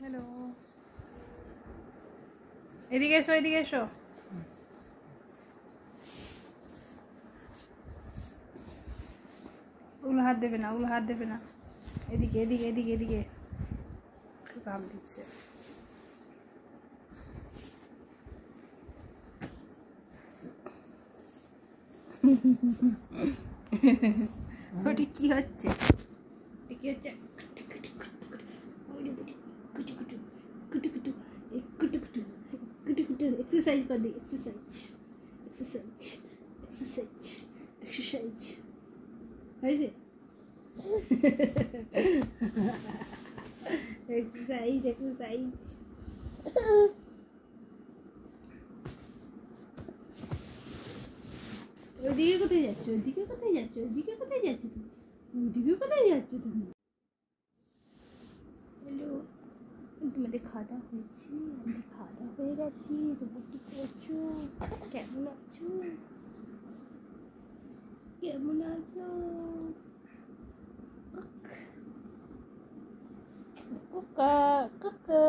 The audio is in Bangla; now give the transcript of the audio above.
হ্যালো, এদিকে এসো, এদিকে এসো। ওগুলো হাত দেবে না, ওগুলো হাত দেবে না। এদিকে এদিকে এদিকে এদিকে কাম দিচ্ছে। ওটি কি হচ্ছে? কি হচ্ছে? एक्सरसाइज कर दी, एक्सरसाइज एक्सरसाइज एक्सरसाइज एक्सरसाइज ऐसे एक्सरसाइज एक्सरसाइज। ওইদিকে কোথায় যাচ্ছ? ওইদিকে কোথায় যাচ্ছ? ওইদিকে কোথায় যাচ্ছ তুমি? ওইদিকে কোথায় যাচ্ছ তুমি? হ্যালো, তোমাদের খাওয়া দাওয়া হয়েছে? আমাদের খাওয়া দাওয়া হয়ে গেছি। তোমরা কি করছো? কেমন আছো? কেমন আছো? কাকা কাকা।